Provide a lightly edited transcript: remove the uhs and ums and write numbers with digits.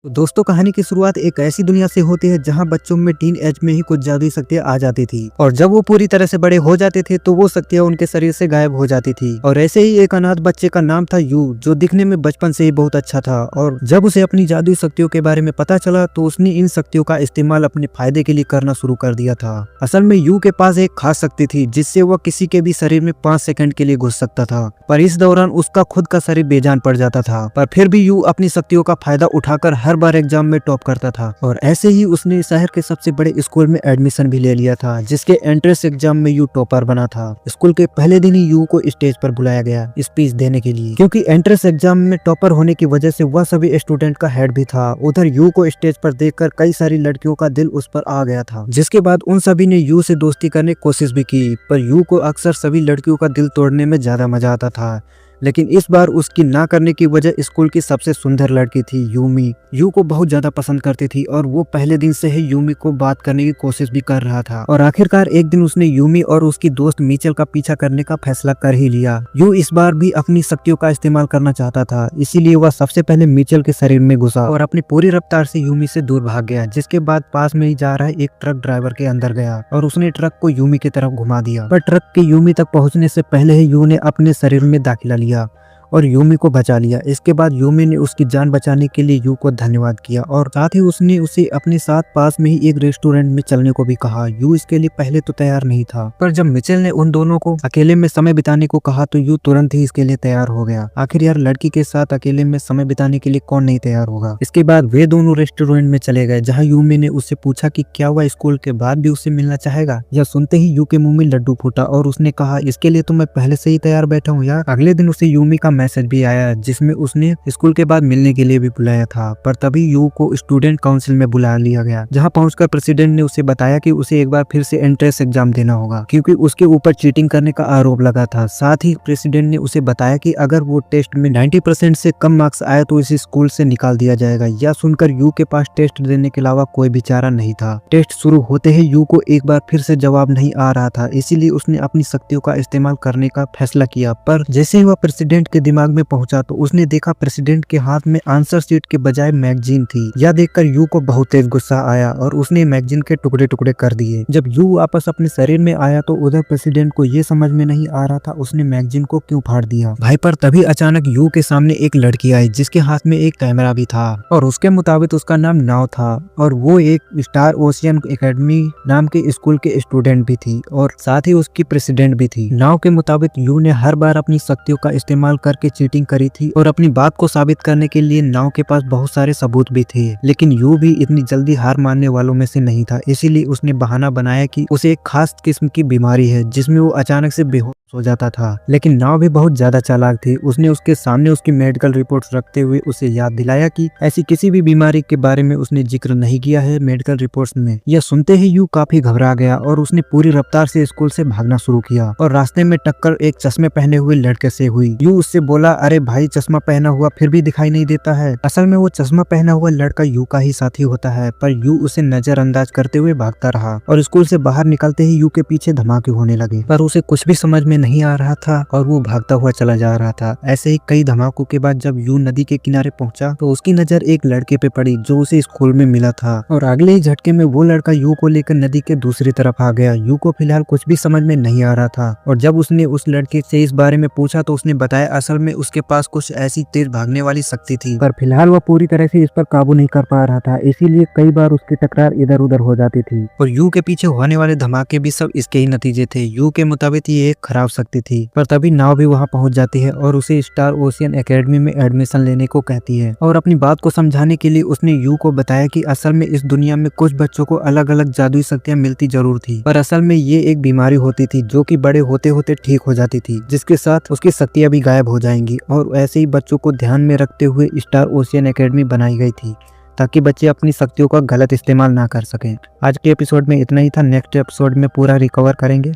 तो दोस्तों, कहानी की शुरुआत एक ऐसी दुनिया से होती है जहां बच्चों में टीन एज में ही कुछ जादुई शक्तियां आ जाती थी और जब वो पूरी तरह से बड़े हो जाते थे तो वो शक्तियां उनके शरीर से गायब हो जाती थी। और ऐसे ही एक अनाथ बच्चे का नाम था यू, जो दिखने में बचपन से ही बहुत अच्छा था। और जब उसे अपनी जादुई शक्तियों के बारे में पता चला तो उसने इन शक्तियों का इस्तेमाल अपने फायदे के लिए करना शुरू कर दिया था। असल में यू के पास एक खास शक्ति थी जिससे वह किसी के भी शरीर में 5 सेकंड के लिए घुस सकता था, पर इस दौरान उसका खुद का शरीर बेजान पड़ जाता था। पर फिर भी यू अपनी शक्तियों का फायदा उठाकर हर बार एग्जाम में टॉप करता था। और ऐसे ही उसने शहर के सबसे बड़े स्कूल में एडमिशन भी ले लिया था, जिसके एंट्रेंस एग्जाम में यू टॉपर बना था। स्कूल के पहले दिन ही यू को स्टेज पर बुलाया गया स्पीच देने के लिए, क्योंकि एंट्रेंस एग्जाम में टॉपर होने की वजह से वह सभी स्टूडेंट का हेड भी था। उधर यू को स्टेज पर देखकर कई सारी लड़कियों का दिल उस पर आ गया था, जिसके बाद उन सभी ने यू से दोस्ती करने की कोशिश भी की। पर यू को अक्सर सभी लड़कियों का दिल तोड़ने में ज्यादा मजा आता था। लेकिन इस बार उसकी ना करने की वजह स्कूल की सबसे सुंदर लड़की थी यूमी। यू को बहुत ज्यादा पसंद करती थी और वो पहले दिन से ही यूमी को बात करने की कोशिश भी कर रहा था। और आखिरकार एक दिन उसने यूमी और उसकी दोस्त मिचेल का पीछा करने का फैसला कर ही लिया। यू इस बार भी अपनी शक्तियों का इस्तेमाल करना चाहता था, इसीलिए वह सबसे पहले मिचेल के शरीर में घुसा और अपनी पूरी रफ्तार से यूमी से दूर भाग गया। जिसके बाद पास में ही जा रहा एक ट्रक ड्राइवर के अंदर गया और उसने ट्रक को यूमी की तरफ घुमा दिया। पर ट्रक के यूमी तक पहुंचने से पहले ही यू ने अपने शरीर में दाखिला लिया और यूमी को बचा लिया। इसके बाद यूमी ने उसकी जान बचाने के लिए यू को धन्यवाद किया और साथ ही उसने उसे अपने साथ पास में ही एक रेस्टोरेंट में चलने को भी कहा। यू इसके लिए पहले तो तैयार नहीं था, पर जब मिचेल ने उन दोनों को अकेले में समय बिताने को कहा तो यू तुरंत ही इसके लिए तैयार हो गया। आखिर यार, लड़की के साथ अकेले में समय बिताने के लिए कौन नहीं तैयार होगा। इसके बाद वे दोनों रेस्टोरेंट में चले गए, जहाँ यूमी ने उससे पूछा कि क्या वह स्कूल के बाद भी उससे मिलना चाहेगा। यह सुनते ही यू के मुंह में लड्डू फूटा और उसने कहा, इसके लिए तो मैं पहले से ही तैयार बैठा हूँ यार। अगले दिन उसे यूमी का मैसेज भी आया जिसमें उसने स्कूल के बाद मिलने के लिए भी बुलाया था। पर तभी यू को स्टूडेंट काउंसिल में बुला लिया गया, जहां पहुंचकर प्रेसिडेंट ने उसे बताया कि उसे एक बार फिर से एंट्रेंस एग्जाम देना होगा, क्योंकि उसके ऊपर चीटिंग करने का आरोप लगा था। साथ ही प्रेसिडेंट ने उसे बताया कि अगर वो टेस्ट में 90% से कम मार्क्स आए तो इसे स्कूल से निकाल दिया जाएगा। यह सुनकर यू के पास टेस्ट देने के अलावा कोई भी चारा नहीं था। टेस्ट शुरू होते ही यू को एक बार फिर से जवाब नहीं आ रहा था, इसीलिए उसने अपनी शक्तियों का इस्तेमाल करने का फैसला किया। पर जैसे ही वह प्रेसिडेंट के दिमाग में पहुंचा तो उसने देखा प्रेसिडेंट के हाथ में आंसर शीट के बजाय मैगजीन थी। यह देखकर यू को बहुत तेज गुस्सा आया और उसने मैगजीन के टुकड़े टुकड़े कर दिए। जब यू वापस अपने शरीर में आया तो उधर प्रेसिडेंट को ये समझ में नहीं आ रहा था उसने मैगजीन को क्यों फाड़ दिया। भाई, पर तभी अचानक यू के सामने एक लड़की आई जिसके हाथ में एक कैमरा भी था और उसके मुताबिक उसका नाम नाव था और वो एक स्टार ओशियन एकेडमी नाम के स्कूल के स्टूडेंट भी थी और साथ ही उसकी प्रेसिडेंट भी थी। नाव के मुताबिक यू ने हर बार अपनी शक्तियों का इस्तेमाल करके चीटिंग करी थी और अपनी बात को साबित करने के लिए नाव के पास बहुत सारे सबूत भी थे। लेकिन यू भी इतनी जल्दी हार मानने वालों में से नहीं था, इसीलिए उसने बहाना बनाया कि उसे एक खास किस्म की बीमारी है जिसमें वो अचानक से बेहोश हो जाता था। लेकिन नाव भी बहुत ज्यादा चालाक थी। उसने उसके सामने उसकी मेडिकल रिपोर्ट्स रखते हुए उसे याद दिलाया कि ऐसी किसी भी बीमारी के बारे में उसने जिक्र नहीं किया है मेडिकल रिपोर्ट्स में। यह सुनते ही यू काफी घबरा गया और उसने पूरी रफ्तार से स्कूल से भागना शुरू किया और रास्ते में टक्कर एक चश्मे पहने हुए लड़के से हुई। यू उससे बोला, अरे भाई, चश्मा पहना हुआ फिर भी दिखाई नहीं देता है। असल में वो चश्मा पहना हुआ लड़का यू का ही साथी होता है। पर यू उसे नजरअंदाज करते हुए भागता रहा और स्कूल से बाहर निकलते ही यू के पीछे धमाके होने लगे, पर उसे कुछ भी समझ में नहीं आ रहा था और वो भागता हुआ चला जा रहा था। ऐसे ही कई धमाकों के बाद जब यू नदी के किनारे पहुंचा तो उसकी नजर एक लड़के पे पड़ी जो उसे स्कूल में मिला था और अगले ही झटके में वो लड़का यू को लेकर नदी के दूसरी तरफ आ गया। यू को फिलहाल कुछ भी समझ में नहीं आ रहा था और जब उसने उस लड़के से इस बारे में पूछा तो उसने बताया असल में उसके पास कुछ ऐसी तेज भागने वाली शक्ति थी, पर फिलहाल वह पूरी तरह से इस पर काबू नहीं कर पा रहा था, इसीलिए कई बार उसकी टकरार इधर उधर हो जाती थी। और यू के पीछे होने वाले धमाके भी सब इसके ही नतीजे थे। यू के मुताबिक ये एक खराब शक्ति थी। पर तभी नाव भी वहां पहुंच जाती है और उसे स्टार ओशियन एकेडमी में एडमिशन लेने को कहती है और अपनी बात को समझाने के लिए उसने यू को बताया कि असल में इस दुनिया में कुछ बच्चों को अलग अलग जादुई शक्तियां मिलती जरूर थी, पर असल में ये एक बीमारी होती थी जो कि बड़े होते होते ठीक हो जाती थी, जिसके साथ उसकी शक्तियां भी गायब हो जाएंगी। और ऐसे ही बच्चों को ध्यान में रखते हुए स्टार ओशियन एकेडमी बनाई गई थी ताकि बच्चे अपनी शक्तियों का गलत इस्तेमाल ना कर सकें। आज के एपिसोड में इतना ही था। नेक्स्ट एपिसोड में पूरा रिकवर करेंगे।